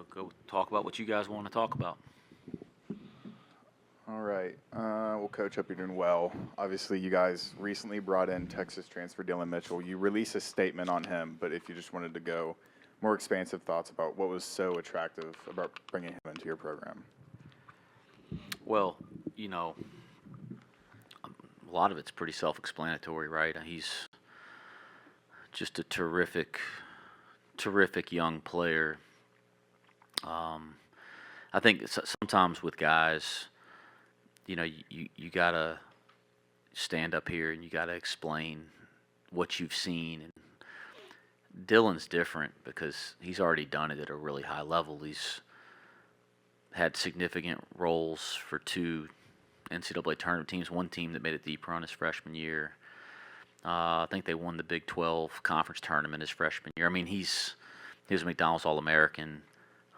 Go talk about what you guys want to talk about. All right. Well, Coach, hope you're doing well. Obviously, you guys recently brought in Texas transfer Dylan Mitchell. You released a statement on him, but if you just wanted to go more expansive thoughts about what was so attractive about bringing him into your program. Well, you know, a lot of it's pretty self-explanatory, right? He's just a terrific young player. I think sometimes with guys, you gotta stand up here and you gotta explain what you've seen. And Dylan's different because he's already done it at a really high level. He's had significant roles for two NCAA tournament teams. One team that made a deep run his freshman year. I think they won the Big 12 conference tournament his freshman year. I mean, he was a McDonald's All-American.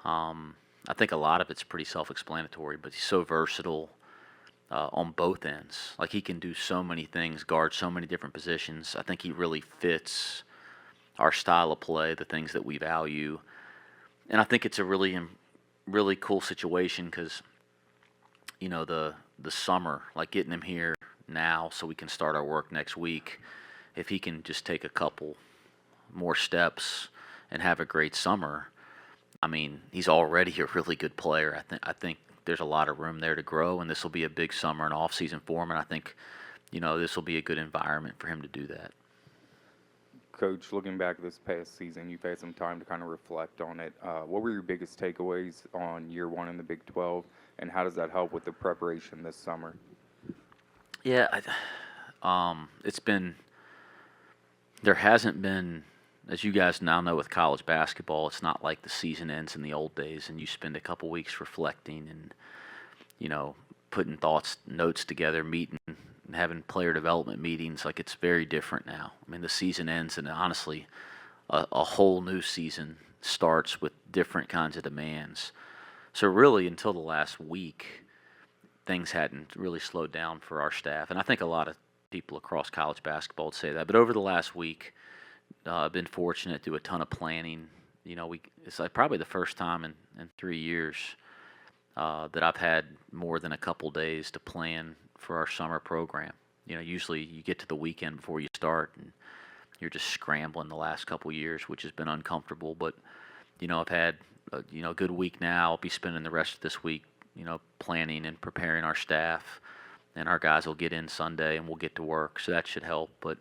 I think a lot of it's pretty self-explanatory, but he's so versatile on both ends. Like, he can do so many things, guard so many different positions. I think he really fits our style of play, the things that we value. And I think it's a really cool situation because, the summer, like getting him here now so we can start our work next week, if he can just take a couple more steps and have a great summer, I mean, he's already a really good player. I think there's a lot of room there to grow, and this will be a big summer and off-season for him, and I think, this will be a good environment for him to do that. Coach, looking back this past season, you've had some time to kind of reflect on it. What were your biggest takeaways on year one in the Big 12, and how does that help with the preparation this summer? Yeah, there hasn't been, as you guys now know with college basketball, it's not like the season ends in the old days and you spend a couple weeks reflecting and, putting notes together, meeting, and having player development meetings. Like, it's very different now. I mean, the season ends and honestly, a whole new season starts with different kinds of demands. So really, until the last week, things hadn't really slowed down for our staff. And I think a lot of people across college basketball would say that. But over the last week, I've been fortunate to do a ton of planning. It's like probably the first time in 3 years that I've had more than a couple days to plan for our summer program. Usually you get to the weekend before you start and you're just scrambling the last couple years, which has been uncomfortable. But, I've had a good week now. I'll be spending the rest of this week, planning and preparing our staff. And our guys will get in Sunday and we'll get to work. So that should help. But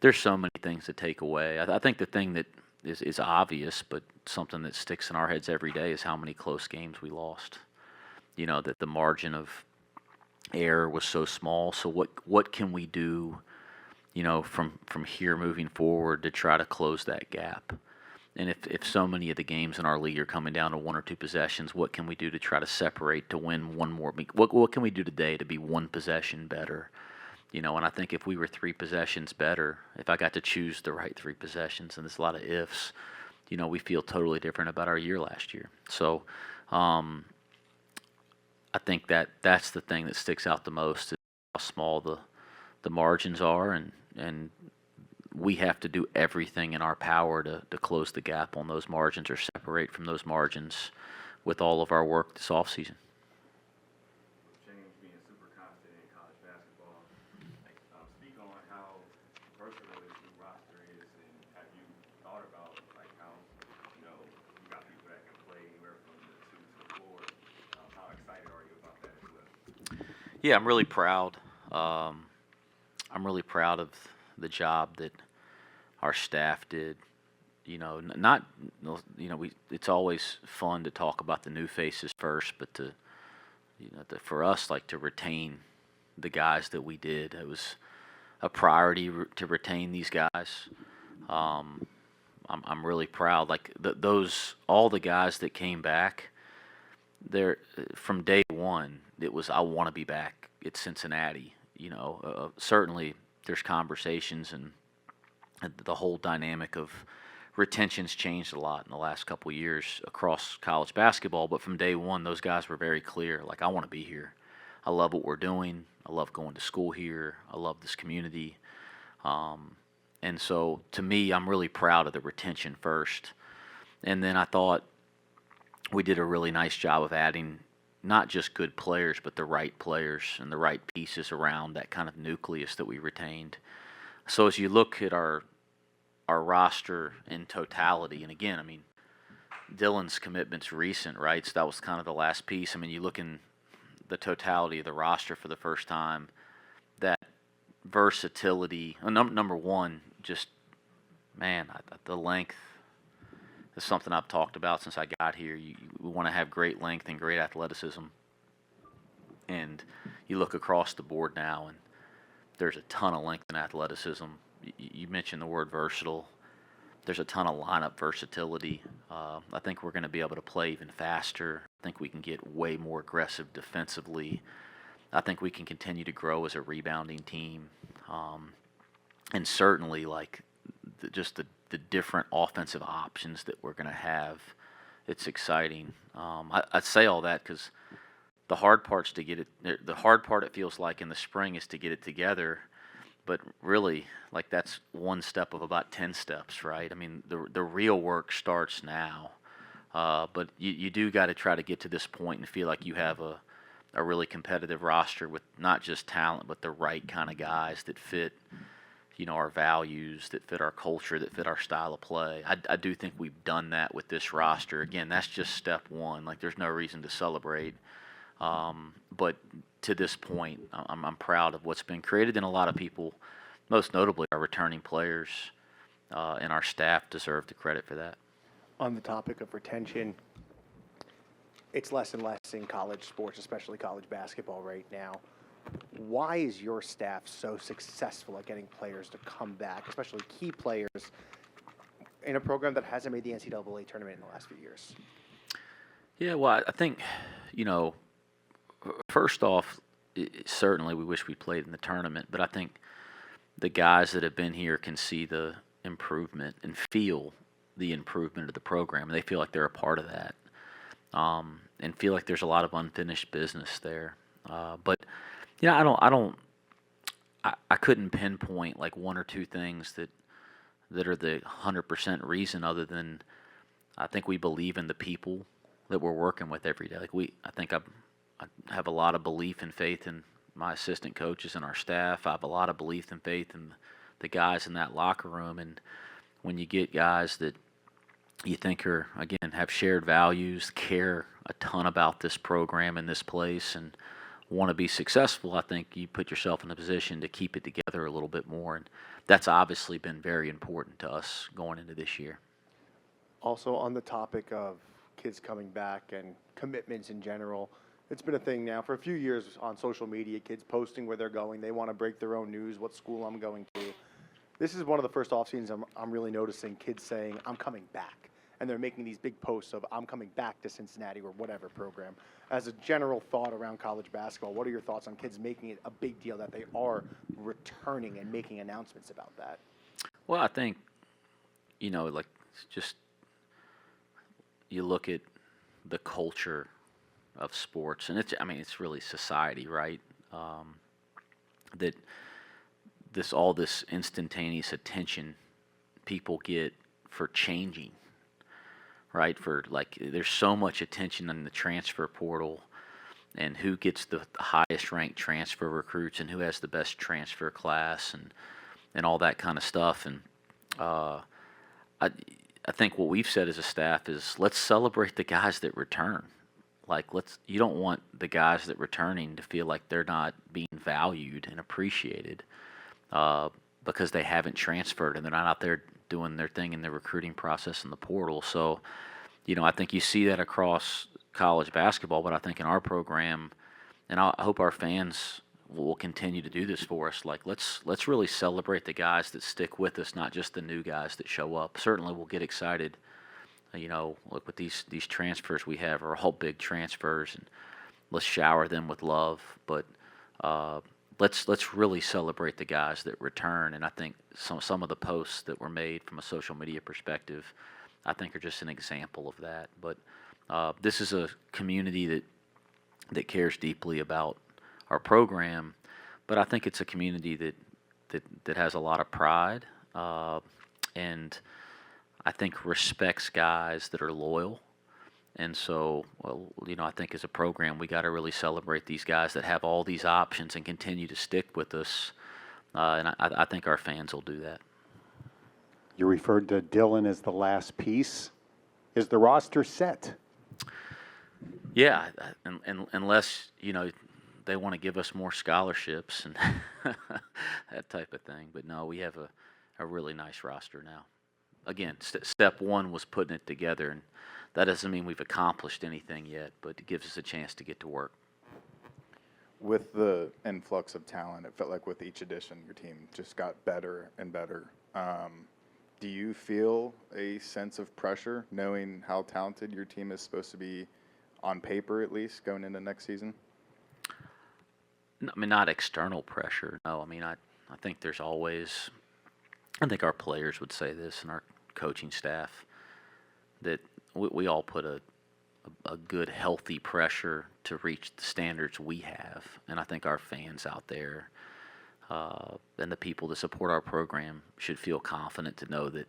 there's so many things to take away. I think the thing that is obvious, but something that sticks in our heads every day is how many close games we lost. That the margin of error was so small. So what can we do, from here moving forward to try to close that gap? And if so many of the games in our league are coming down to one or two possessions, what can we do to try to separate to win one more? What can we do today to be one possession better? And I think if we were 3 possessions better, if I got to choose the right 3 possessions, and there's a lot of ifs, we feel totally different about our year last year. So I think that's the thing that sticks out the most, is how small the margins are, and we have to do everything in our power to close the gap on those margins or separate from those margins with all of our work this offseason. James being super constant in college basketball, speak on how versatile this new roster is, and have you thought about how you got people that can play anywhere from the 2 to the 4? How excited are you about that as well? Yeah, I'm really proud. I'm really proud of the job that our staff did. It's always fun to talk about the new faces first, but for us, to retain the guys that we did, it was a priority to retain these guys. I'm really proud. All the guys that came back, from day one, it was, I want to be back at Cincinnati. Certainly there's conversations, and the whole dynamic of retention's changed a lot in the last couple of years across college basketball. But from day one, those guys were very clear. I want to be here. I love what we're doing. I love going to school here. I love this community. And so, to me, I'm really proud of the retention first. And then I thought, we did a really nice job of adding not just good players, but the right players and the right pieces around that kind of nucleus that we retained. So as you look at our roster in totality, and again, I mean, Dylan's commitment's recent, right? So that was kind of the last piece. I mean, you look in the totality of the roster for the first time, that versatility. Number one, just man, the length is something I've talked about since I got here. We want to have great length and great athleticism, and you look across the board now, and there's a ton of length and athleticism. You mentioned the word versatile. There's a ton of lineup versatility. I think we're going to be able to play even faster. I think we can get way more aggressive defensively. I think we can continue to grow as a rebounding team. And certainly, like, just the different offensive options that we're going to have, it's exciting. I say all that because the hard part's to get it. The hard part, it feels like, in the spring is to get it together. But really, like, that's one step of about 10 steps, right? I mean, the real work starts now. But you do got to try to get to this point and feel like you have a really competitive roster with not just talent, but the right kind of guys that fit, our values, that fit our culture, that fit our style of play. I do think we've done that with this roster. Again, that's just step one. Like, there's no reason to celebrate. But to this point, I'm proud of what's been created, and a lot of people, most notably our returning players and our staff, deserve the credit for that. On the topic of retention, it's less and less in college sports, especially college basketball right now. Why is your staff so successful at getting players to come back, especially key players, in a program that hasn't made the NCAA tournament in the last few years? Yeah, well, I think, first off, certainly we wish we played in the tournament, but I think the guys that have been here can see the improvement and feel the improvement of the program. They feel like they're a part of that, and feel like there's a lot of unfinished business there. But I couldn't pinpoint like one or two things that are the 100% reason, other than I think we believe in the people that we're working with every day. I think I have a lot of belief and faith in my assistant coaches and our staff. I have a lot of belief and faith in the guys in that locker room. And when you get guys that you think have shared values, care a ton about this program and this place, and want to be successful, I think you put yourself in a position to keep it together a little bit more. And that's obviously been very important to us going into this year. Also, on the topic of kids coming back and commitments in general, it's been a thing now for a few years on social media, kids posting where they're going. They want to break their own news, what school I'm going to. This is one of the first off seasons I'm really noticing kids saying, I'm coming back. And they're making these big posts of, I'm coming back to Cincinnati or whatever program. As a general thought around college basketball, what are your thoughts on kids making it a big deal that they are returning and making announcements about that? Well, I think, like, it's just, you look at the culture of sports, and it's really society, right? That all this instantaneous attention people get for changing, right? For, like, there's so much attention in the transfer portal and who gets the highest ranked transfer recruits and who has the best transfer class and all that kind of stuff. And I think what we've said as a staff is, let's celebrate the guys that return. Like, you don't want the guys that returning to feel like they're not being valued and appreciated because they haven't transferred and they're not out there doing their thing in the recruiting process in the portal. So, I think you see that across college basketball, but I think in our program, and I hope our fans will continue to do this for us. Like, let's really celebrate the guys that stick with us, not just the new guys that show up. Certainly, we'll get excited. Look, with these transfers we have are all big transfers, and let's shower them with love. But let's really celebrate the guys that return. And I think some of the posts that were made from a social media perspective, I think, are just an example of that. But this is a community that cares deeply about our program, but I think it's a community that has a lot of pride, and I think respects guys that are loyal And so, well, I think as a program, we got to really celebrate these guys that have all these options and continue to stick with us. And I think our fans will do that. You referred to Dylan as the last piece. Is the roster set? Yeah, and unless, they want to give us more scholarships and that type of thing. But no, we have a really nice roster now. Again, step one was putting it together, and that doesn't mean we've accomplished anything yet, but it gives us a chance to get to work. With the influx of talent, it felt like with each addition, your team just got better and better. Do you feel a sense of pressure knowing how talented your team is supposed to be on paper, at least, going into next season? I mean, not external pressure. No, I mean, I think there's always, I think our players would say this and our coaching staff, that we all put a good, healthy pressure to reach the standards we have. And I think our fans out there and the people that support our program should feel confident to know that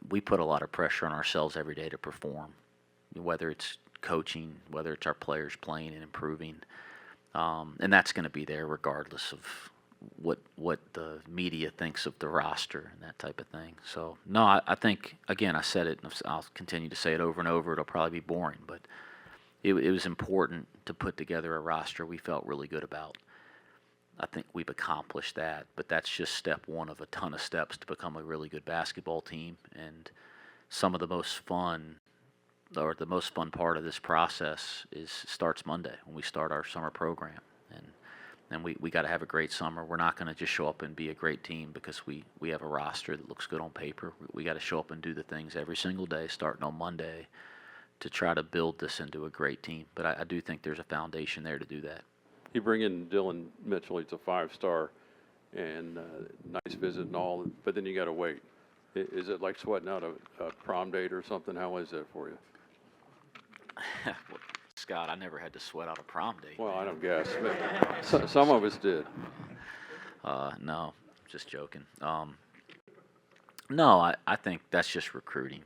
we put a lot of pressure on ourselves every day to perform, whether it's coaching, whether it's our players playing and improving. And that's going to be there regardless of what the media thinks of the roster and that type of thing. So, no, I think, again, I said it, and I'll continue to say it over and over. It'll probably be boring, but it was important to put together a roster we felt really good about. I think we've accomplished that, but that's just step one of a ton of steps to become a really good basketball team. And some of the most fun part of this process starts Monday when we start our summer program. And we got to have a great summer. We're not going to just show up and be a great team because we have a roster that looks good on paper. We got to show up and do the things every single day, starting on Monday, to try to build this into a great team. But I do think there's a foundation there to do that. You bring in Dylan Mitchell, he's a 5-star, and nice visit and all, but then you got to wait. Is it like sweating out a prom date or something? How is that for you? Well, Scott, I never had to sweat out a prom date. Well, I don't guess. Some of us did. No, just joking. No, I think that's just recruiting.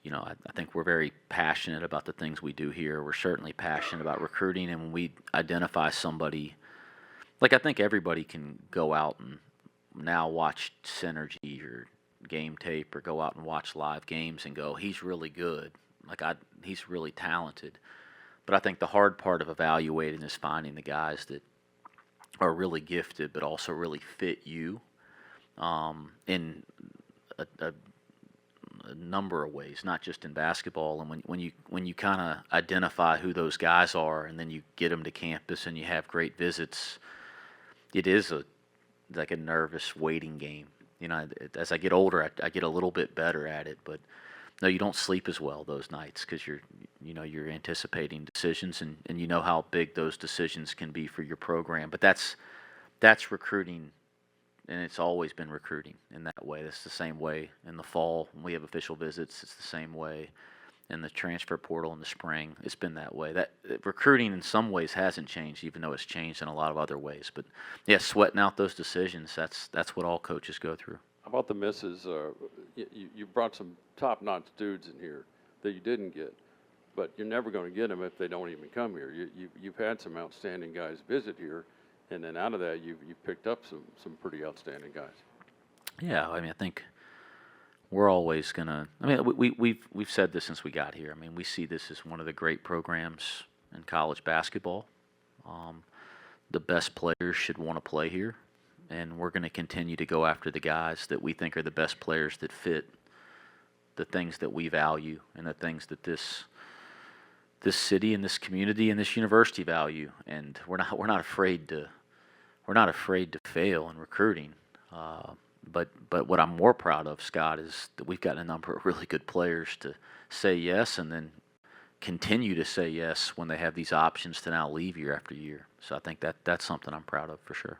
I think we're very passionate about the things we do here. We're certainly passionate about recruiting, and when we identify somebody, like I think everybody can go out and now watch Synergy or game tape or go out and watch live games and go, he's really good. He's really talented. But I think the hard part of evaluating is finding the guys that are really gifted but also really fit you in a number of ways, not just in basketball. And when you kind of identify who those guys are, and then you get them to campus and you have great visits, it is like a nervous waiting game. As I get older, I get a little bit better at it, but no, you don't sleep as well those nights because you're anticipating decisions, and you know how big those decisions can be for your program. But that's recruiting. And it's always been recruiting in that way. It's the same way in the fall when we have official visits. It's the same way in the transfer portal in the spring. It's been that way. That recruiting in some ways hasn't changed, even though it's changed in a lot of other ways. But yeah, sweating out those decisions, that's what all coaches go through. How about the misses? You brought some top-notch dudes in here that you didn't get, but you're never going to get them if they don't even come here. You've had some outstanding guys visit here. And then out of that, you've picked up some pretty outstanding guys. Yeah, I mean, I think we're always gonna. I mean, we've said this since we got here. I mean, we see this as one of the great programs in college basketball. The best players should want to play here, and we're going to continue to go after the guys that we think are the best players that fit the things that we value and the things that this city and this community and this university value. And we're not afraid to fail in recruiting. But what I'm more proud of, Scott, is that we've got a number of really good players to say yes and then continue to say yes when they have these options to now leave year after year. So I think that's something I'm proud of for sure.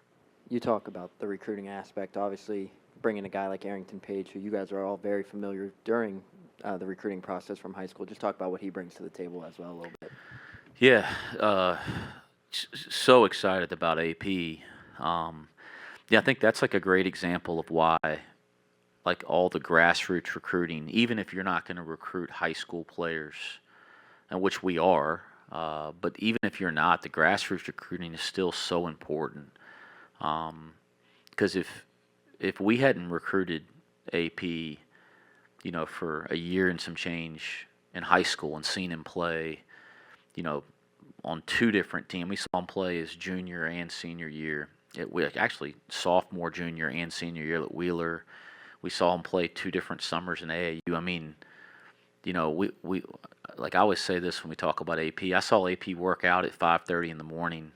You talk about the recruiting aspect, obviously bringing a guy like Arrington Page, who you guys are all very familiar during the recruiting process from high school. Just talk about what he brings to the table as well a little bit. Yeah, so excited about AP. Yeah, I think that's like a great example of why like all the grassroots recruiting, even if you're not going to recruit high school players, and which we are, but even if you're not, the grassroots recruiting is still so important. Because if we hadn't recruited AP, for a year and some change in high school and seen him play, on two different teams. We saw him play his junior and senior year. Actually, sophomore, junior, and senior year at Wheeler. We saw him play 2 different summers in AAU. I mean, we like I always say this when we talk about AP. I saw AP work out at 5:30 in the morning,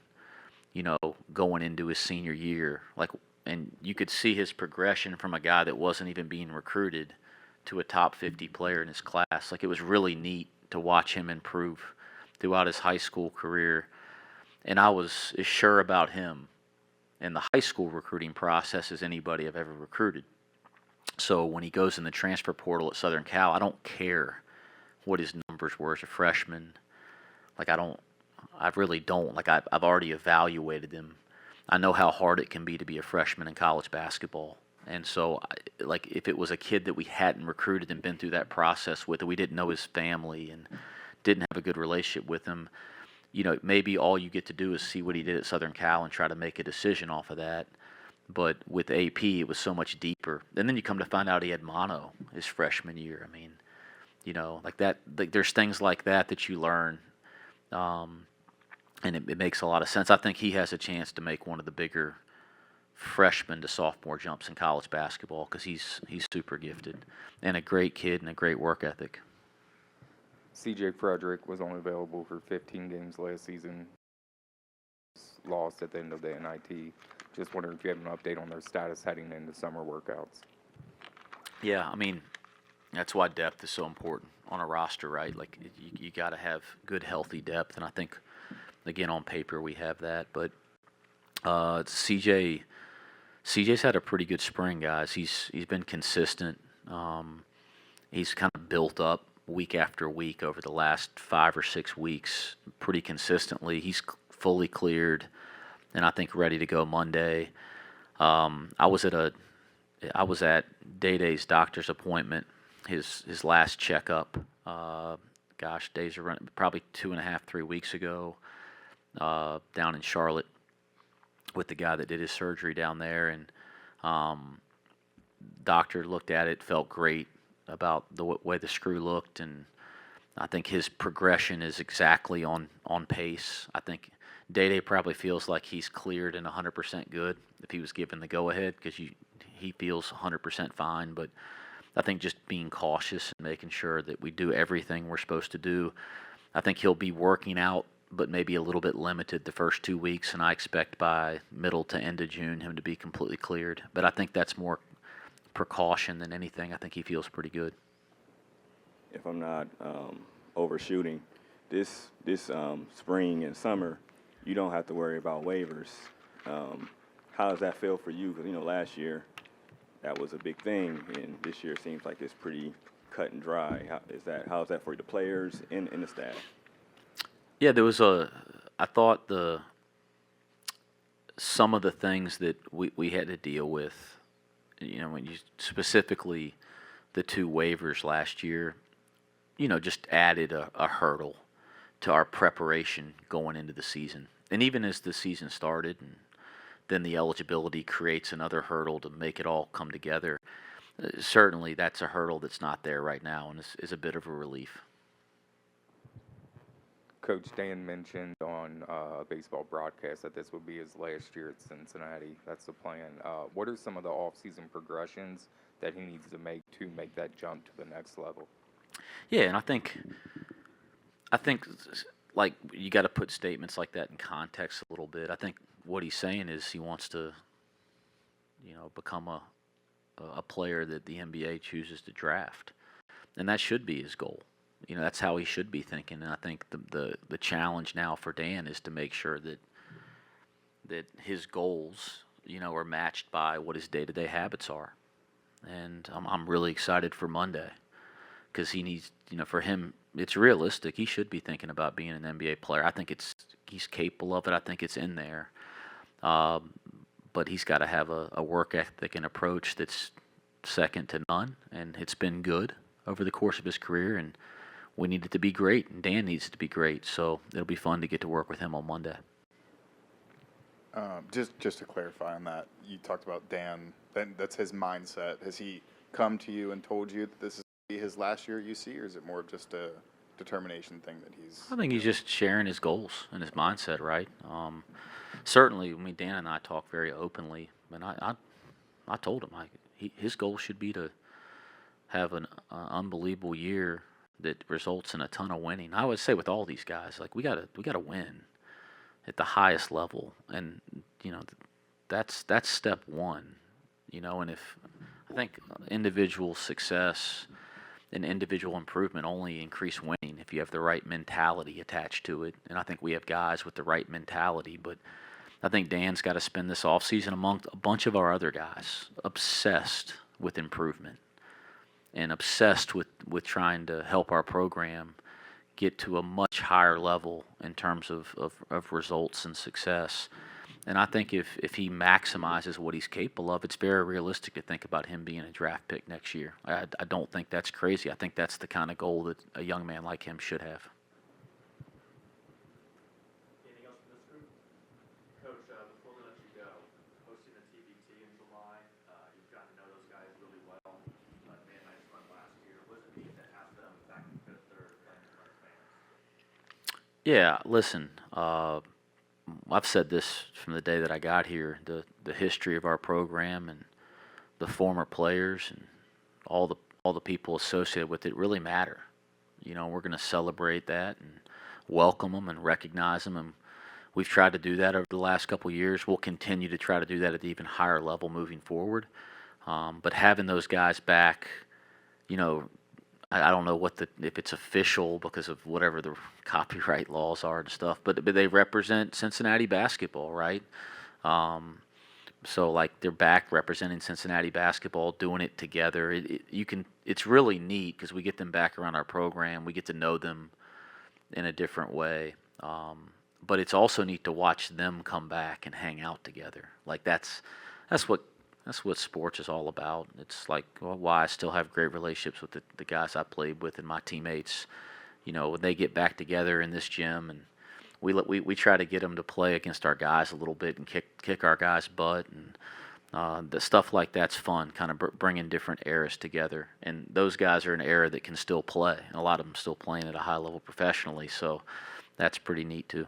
going into his senior year. And you could see his progression from a guy that wasn't even being recruited to a top 50 player in his class. Like, it was really neat to watch him improve throughout his high school career. And I was as sure about him in the high school recruiting process as anybody I've ever recruited. So when he goes in the transfer portal at Southern Cal, I don't care what his numbers were as a freshman. I really don't. I've already evaluated him. I know how hard it can be to be a freshman in college basketball. And so, if it was a kid that we hadn't recruited and been through that process with, and we didn't know his family and didn't have a good relationship with him, maybe all you get to do is see what he did at Southern Cal and try to make a decision off of that. But with AP, it was so much deeper. And then you come to find out he had mono his freshman year. I mean, there's things like that you learn. And it makes a lot of sense. I think he has a chance to make one of the bigger freshman to sophomore jumps in college basketball because he's super gifted and a great kid and a great work ethic. CJ Frederick was only available for 15 games last season. Lost at the end of the NIT. Just wondering if you have an update on their status heading into summer workouts. Yeah, I mean, that's why depth is so important on a roster, right? You got to have good, healthy depth, and I think, again, on paper we have that. But CJ's had a pretty good spring, guys. He's been consistent. He's kind of built up week after week over the last 5 or 6 weeks pretty consistently. He's fully cleared and I think ready to go Monday. I was at Day-Day's doctor's appointment, his last checkup. Days are running, probably 2.5, 3 weeks ago, down in Charlotte with the guy that did his surgery down there, and doctor looked at it, felt great about the way the screw looked, and I think his progression is exactly on pace. I think Day-Day probably feels like he's cleared and 100% good if he was given the go-ahead because he feels 100% fine, but I think just being cautious and making sure that we do everything we're supposed to do. I think he'll be working out, but maybe a little bit limited the first 2 weeks, and I expect by middle to end of June him to be completely cleared. But I think that's more precaution than anything. I think he feels pretty good. If I'm not overshooting, this spring and summer, you don't have to worry about waivers. How does that feel for you? Because, last year that was a big thing, and this year it seems like it's pretty cut and dry. How is that for the players and the staff? Yeah, I thought some of the things that we had to deal with, when you specifically the 2 waivers last year, just added a hurdle to our preparation going into the season. And even as the season started, and then the eligibility creates another hurdle to make it all come together. Certainly that's a hurdle that's not there right now and is a bit of a relief. Coach Dan mentioned on a baseball broadcast that this would be his last year at Cincinnati. That's the plan. What are some of the off-season progressions that he needs to make that jump to the next level? Yeah, and I think like you got to put statements like that in context a little bit. I think what he's saying is he wants to, become a player that the NBA chooses to draft, and that should be his goal. That's how he should be thinking. And I think the challenge now for Dan is to make sure that his goals, are matched by what his day-to-day habits are. And I'm really excited for Monday because he needs, for him, it's realistic. He should be thinking about being an NBA player. I think he's capable of it. I think it's in there. But he's got to have a work ethic and approach that's, second to none, and it's been good over the course of his career, and we need it to be great, and Dan needs it to be great, so it'll be fun to get to work with him on Monday. Just to clarify on that, you talked about Dan. That's his mindset. Has he come to you and told you that this is his last year at UC, or is it more of just a determination thing that he's? I think he's just sharing his goals and his mindset, right? Certainly, I mean, Dan and I talk very openly, and I told him his goal should be to have an unbelievable year that results in a ton of winning. I would say with all these guys, like we gotta win at the highest level, and that's step one. And if I think individual success and individual improvement only increase winning if you have the right mentality attached to it. And I think we have guys with the right mentality, but I think Dan's got to spend this offseason among a bunch of our other guys obsessed with improvement and obsessed with trying to help our program get to a much higher level in terms of results and success. And I think if he maximizes what he's capable of, it's very realistic to think about him being a draft pick next year. I don't think that's crazy. I think that's the kind of goal that a young man like him should have. Anything else from this group? Coach, before we let you go, hosting the TBT in July, you've gotten to know those guys really well. They had a nice run last year. What does it mean to have them back in Fifth Third playing in front of fans? Yeah, listen, I've said this from the day that I got here, the history of our program and the former players and all the people associated with it really matter. We're going to celebrate that and welcome them and recognize them, and we've tried to do that over the last couple of years. We'll continue to try to do that at an even higher level moving forward. But having those guys back, I don't know if it's official because of whatever the copyright laws are and stuff, but they represent Cincinnati basketball, right? So like they're back representing Cincinnati basketball, doing it together. It's really neat because we get them back around our program. We get to know them in a different way. But it's also neat to watch them come back and hang out together. Like that's what sports is all about. It's like why I still have great relationships with the guys I played with and my teammates. When they get back together in this gym, and we try to get them to play against our guys a little bit and kick our guys' butt, and the stuff like that's fun, kind of bringing different eras together. And those guys are an era that can still play, and a lot of them still playing at a high level professionally. So that's pretty neat too.